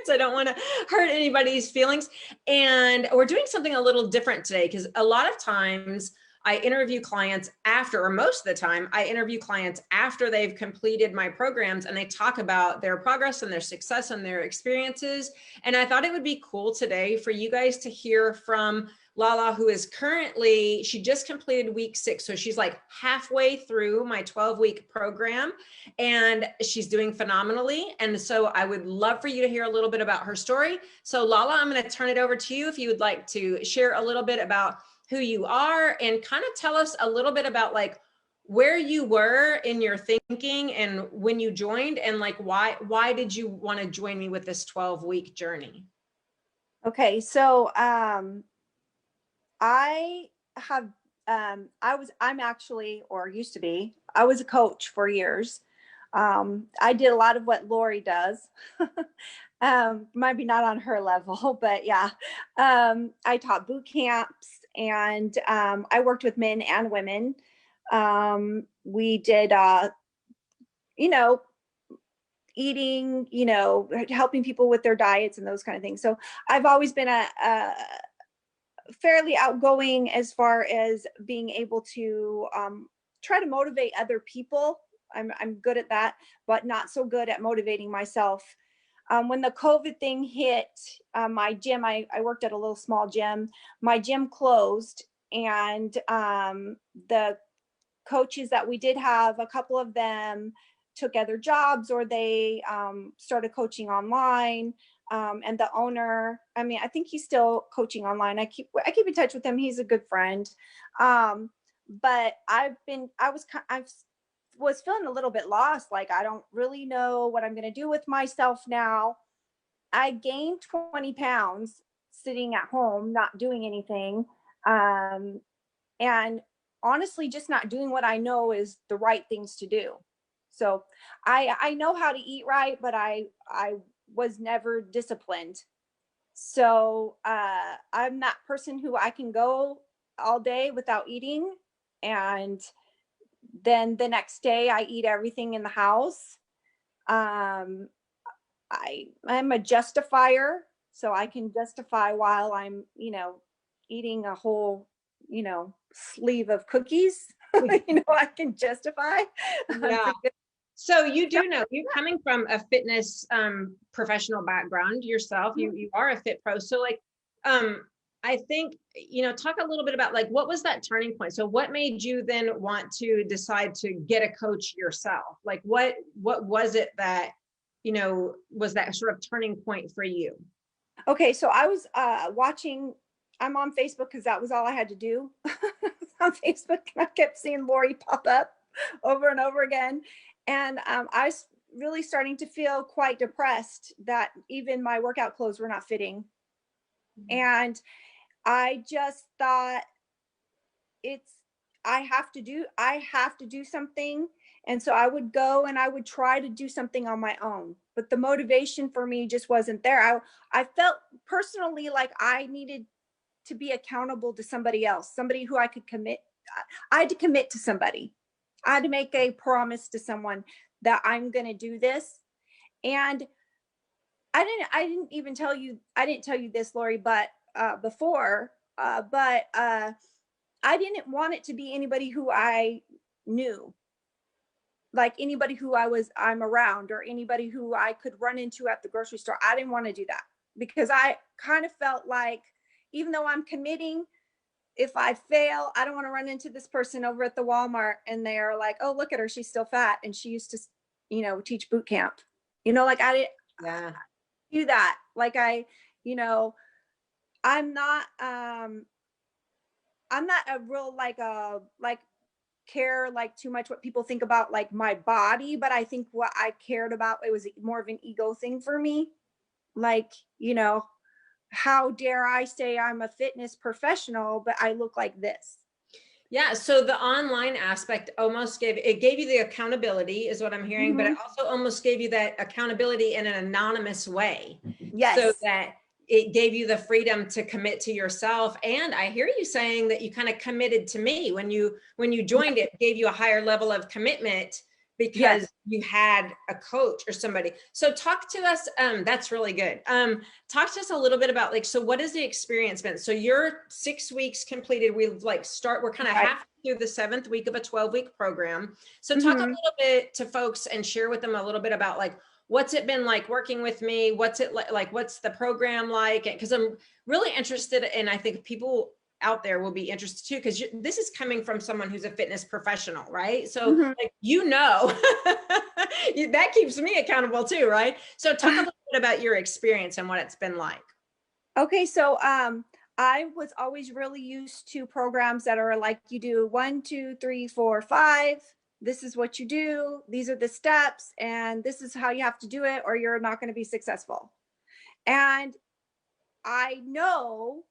experience. I don't want to hurt anybody's feelings. And we're doing something a little different today because a lot of times I interview clients after, or most of the time, I interview clients after they've completed my programs and they talk about their progress and their success and their experiences. And I thought it would be cool today for you guys to hear from Lala, who is currently, she just completed week 6. So she's like halfway through my 12-week program and she's doing phenomenally. And so I would love for you to hear a little bit about her story. So Lala, I'm going to turn it over to you if you would like to share a little bit about who you are and kind of tell us a little bit about like where you were in your thinking and when you joined and like why did you want to join me with this 12-week journey? Okay, so I have I'm actually, or used to be, I was a coach for years. I did a lot of what Lori does. Maybe not on her level, but yeah. I taught boot camps and I worked with men and women. We did, you know, eating, you know, helping people with their diets and those kind of things. So I've always been a fairly outgoing as far as being able to try to motivate other people. I'm good at that, but not so good at motivating myself. When the COVID thing hit, my gym, I worked at a little small gym, my gym closed, and the coaches that we did have, a couple of them took other jobs or they started coaching online. And the owner, I mean, I think he's still coaching online. I keep in touch with him. He's a good friend. But I was feeling a little bit lost. Like, I don't really know what I'm going to do with myself now. I gained 20 pounds sitting at home, not doing anything. And honestly, just not doing what I know is the right things to do. So I know how to eat right, but I was never disciplined. So I'm that person who I can go all day without eating. And then the next day I eat everything in the house. I'm a justifier. So I can justify while I'm, you know, eating a whole, you know, sleeve of cookies. You know, I can justify. Yeah. So you do know you're coming from a fitness professional background yourself. You are a fit pro. So like I think, you know, talk a little bit about like what was that turning point? So what made you then want to decide to get a coach yourself? Like what was it that, you know, was that sort of turning point for you? Okay, so I was watching, I'm on Facebook because that was all I had to do on Facebook. And I kept seeing Lori pop up over and over again. And I was really starting to feel quite depressed that even my workout clothes were not fitting. And I just thought I have to do something. And so I would go and I would try to do something on my own, but the motivation for me just wasn't there. I felt personally like I needed to be accountable to somebody else, somebody who I could commit. I had to commit to somebody. I had to make a promise to someone that I'm going to do this. And I didn't even tell you, I didn't tell you this, Lori, but before, but I didn't want it to be anybody who I knew, like anybody who I'm around or anybody who I could run into at the grocery store. I didn't want to do that because I kind of felt like even though I'm committing, if I fail, I don't want to run into this person over at the Walmart and they're like, oh, look at her, she's still fat. And she used to, you know, teach boot camp, you know, like I didn't do that. Like you know, I'm not a real like care like too much what people think about like my body, but I think what I cared about, it was more of an ego thing for me. Like, you know, how dare I say I'm a fitness professional, but I look like this. Yeah. So the online aspect almost gave you the accountability is what I'm hearing, but it also almost gave you that accountability in an anonymous way. Yes. So that it gave you the freedom to commit to yourself. And I hear you saying that you kind of committed to me when you joined, it gave you a higher level of commitment because Yes. you had a coach or somebody. So talk to us. That's really good. Talk to us a little bit about like, so what has the experience been? So you're 6 weeks completed. We're kind of Right. half through the 7th week of a 12-week program. So talk a Mm-hmm. little bit to folks and share with them a little bit about like, what's it been like working with me? What's it like, what's the program like? Because I'm really interested, and I think people out there will be interested too, because this is coming from someone who's a fitness professional, right? So Mm-hmm. like, that keeps me accountable too, right? So talk a little bit about your experience and what it's been like. Okay, so I was always really used to programs that are like you do 1, 2, 3, 4, 5. This is what you do. These are the steps, and this is how you have to do it, or you're not going to be successful. And I know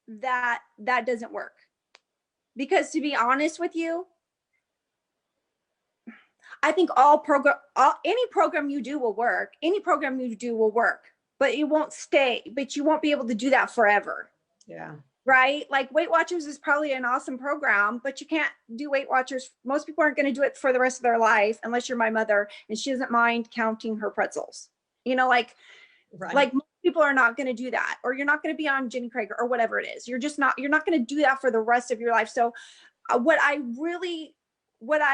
that that doesn't work because, to be honest with you, I think any program you do will work. Any program you do will work, but it won't stay. But you won't be able to do that forever. Yeah. Right? Like Weight Watchers is probably an awesome program, but you can't do Weight Watchers. Most people aren't going to do it for the rest of their life unless you're my mother and she doesn't mind counting her pretzels. You know, Right. like most people are not going to do that, or you're not going to be on Jenny Craig or whatever it is. You're not going to do that for the rest of your life. So what I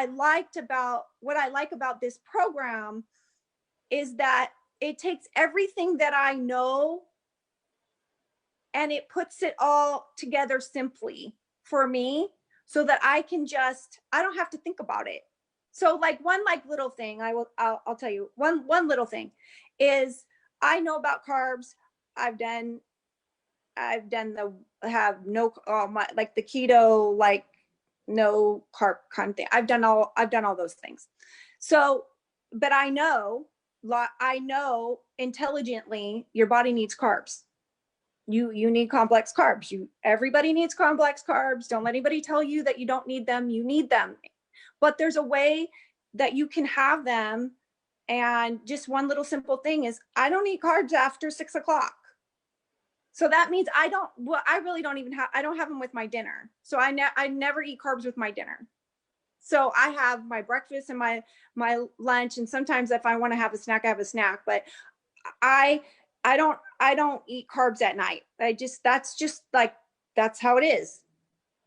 like about this program is that it takes everything that I know and it puts it all together simply for me so that I don't have to think about it. So like one like little thing, I'll tell you one little thing is I know about carbs. I've done the have no my like the keto, like no carb kind of thing. I've done all those things. So, but I know intelligently your body needs carbs. You need complex carbs. Everybody needs complex carbs. Don't let anybody tell you that you don't need them. You need them. But there's a way that you can have them. And just one little simple thing is I don't eat carbs after 6 o'clock. So that means I really don't even I don't have them with my dinner. So I never eat carbs with my dinner. So I have my breakfast and my lunch. And sometimes if I want to have a snack, I have a snack, but I I don't eat carbs at night. That's just like, that's how it is.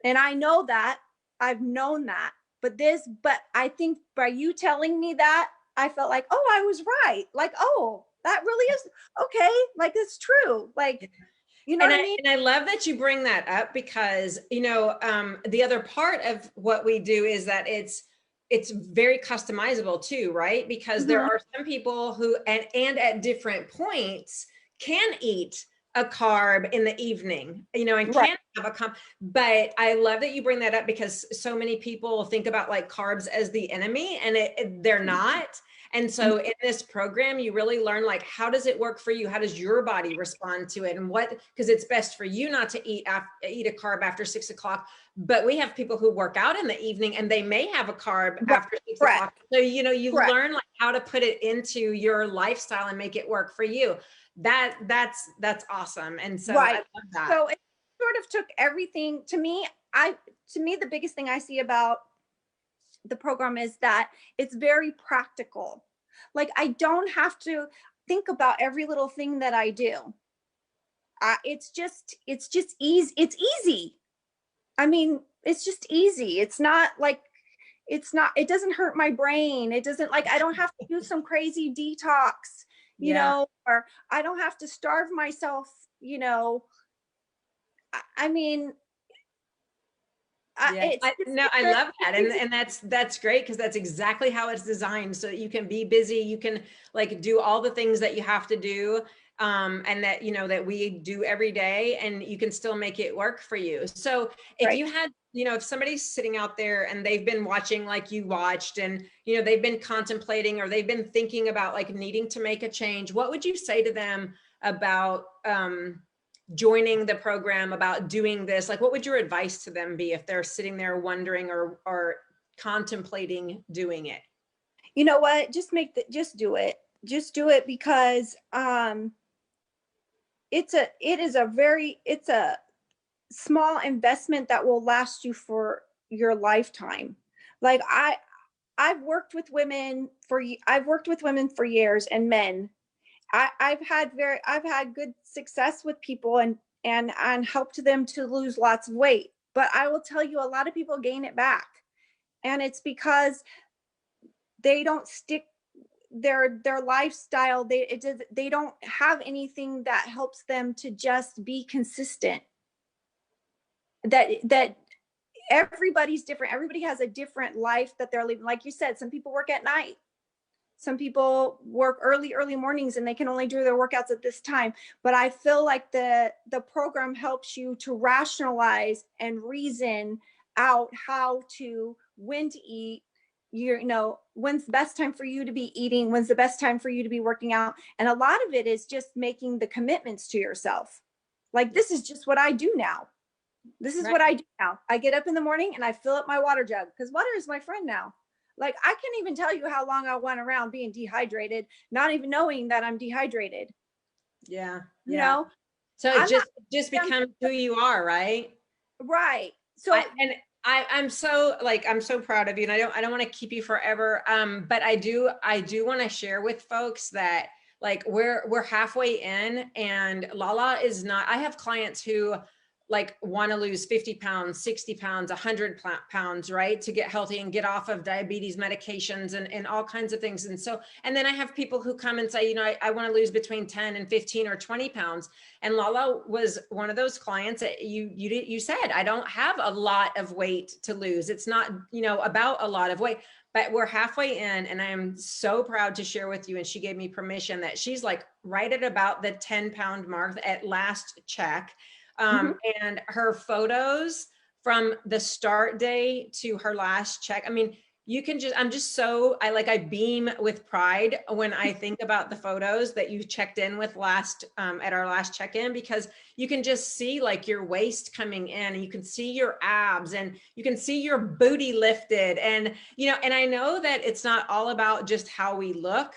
And I know that. I've known that. But I think by you telling me that, I felt like, oh, I was right. Like, oh, that really is okay. Like, it's true. Like, you know And what I mean? I love that you bring that up because, the other part of what we do is that it's very customizable too, right? Because there Mhm. are some people who, and at different points can eat a carb in the evening, and Right. can have but I love that you bring that up because so many people think about like carbs as the enemy, and they're not. And so in this program, you really learn like, how does it work for you? How does your body respond to it? And because it's best for you not to eat a carb after 6 o'clock. But we have people who work out in the evening and they may have a carb Right. after 6 Correct. o'clock. So, you Correct. learn like how to put it into your lifestyle and make it work for you. That's awesome. And so I Right. love that. So it sort of took everything to me. The biggest thing I see about the program is that it's very practical. Like, I don't have to think about every little thing that I do. It's just easy. It's easy. I mean, it's just easy. It doesn't hurt my brain. It doesn't, like, I don't have to do some crazy detox, Yeah. or I don't have to starve myself, I mean, Yeah, I very, love that. And that's great because that's exactly how it's designed so that you can be busy, you can like do all the things that you have to do, and that that we do every day, and you can still make it work for you. So if right. you had, if somebody's sitting out there and they've been watching like you watched, and they've been contemplating or they've been thinking about like needing to make a change, what would you say to them about joining the program, about doing this? Like, what would your advice to them be if they're sitting there wondering or contemplating doing it? You know what? Just do it. Just do it because it's a small investment that will last you for your lifetime. Like, I've worked with women for years and men. I've had good success with people and helped them to lose lots of weight. But I will tell you, a lot of people gain it back, and it's because they don't stick their lifestyle. They don't have anything that helps them to just be consistent. That everybody's different. Everybody has a different life that they're living. Like you said, some people work at night. Some people work early mornings and they can only do their workouts at this time. But I feel like the program helps you to rationalize and reason out when to eat, when's the best time for you to be eating, when's the best time for you to be working out. And a lot of it is just making the commitments to yourself. Like, this is just what I do now. This is Right. what I do now. I get up in the morning and I fill up my water jug, because water is my friend now. Like, I can't even tell you how long I went around being dehydrated, not even knowing that I'm dehydrated. Yeah. You Yeah. know, So I'm it just becomes who you are, right? right. So I'm so I'm so proud of you, and I don't want to keep you forever. But I do want to share with folks that like we're halfway in, and Lala is not. I have clients who like want to lose 50 pounds, 60 pounds, 100 pounds, right? To get healthy and get off of diabetes medications and all kinds of things. And so, and then I have people who come and say, I want to lose between 10 and 15 or 20 pounds. And Lala was one of those clients that you said, I don't have a lot of weight to lose. It's not, about a lot of weight, but we're halfway in, and I am so proud to share with you. And she gave me permission that she's like right at about the 10-pound mark at last check. mhm. And her photos from the start day to her last check. I mean, I beam with pride when I think about the photos that you checked in with at our last check-in, because you can just see like your waist coming in, and you can see your abs, and you can see your booty lifted. And, and I know that it's not all about just how we look,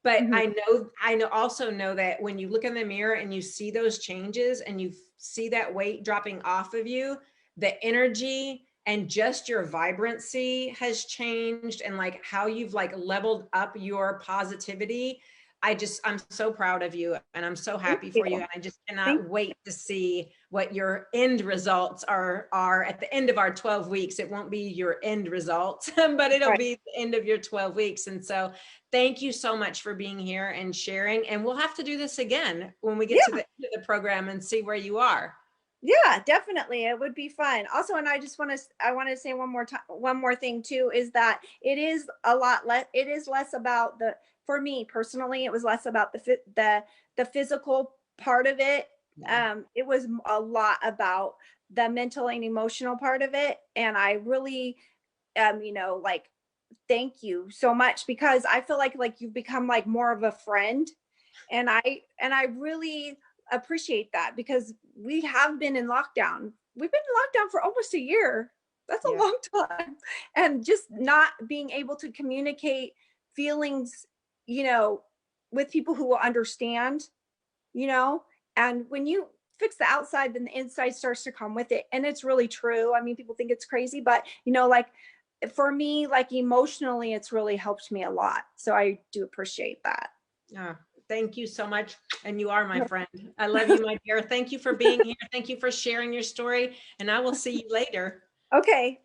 but Mhm. also know that when you look in the mirror and you see those changes and you see that weight dropping off of you, the energy and just your vibrancy has changed, and like how you've like leveled up your positivity. I'm so proud of you, and I'm so Thank happy you. for you. And I just Thank cannot wait to see what your end results are at the end of our 12 weeks. It won't be your end results, but it'll right. be the end of your 12 weeks. And so thank you so much for being here and sharing. And we'll have to do this again when we get to the Yeah. end of the program and see where you are. Yeah, definitely. It would be fun. Also, and I want to say one more thing too, is that it is less about for me personally, it was less about the physical part of it. Yeah. It was a lot about the mental and emotional part of it. And I really, like, thank you so much, because I feel like you've become like more of a friend, and I really appreciate that, because we have been in lockdown. We've been in lockdown for almost a year. That's a Yeah. long time. And just not being able to communicate feelings, you know, with people who will understand, you know, and when you fix the outside, then the inside starts to come with it. And it's really true. I mean, people think it's crazy, but like for me, like emotionally, it's really helped me a lot. So I do appreciate that. Oh, thank you so much. And you are my friend. I love you, my dear. Thank you for being here. Thank you for sharing your story. And I will see you later. Okay.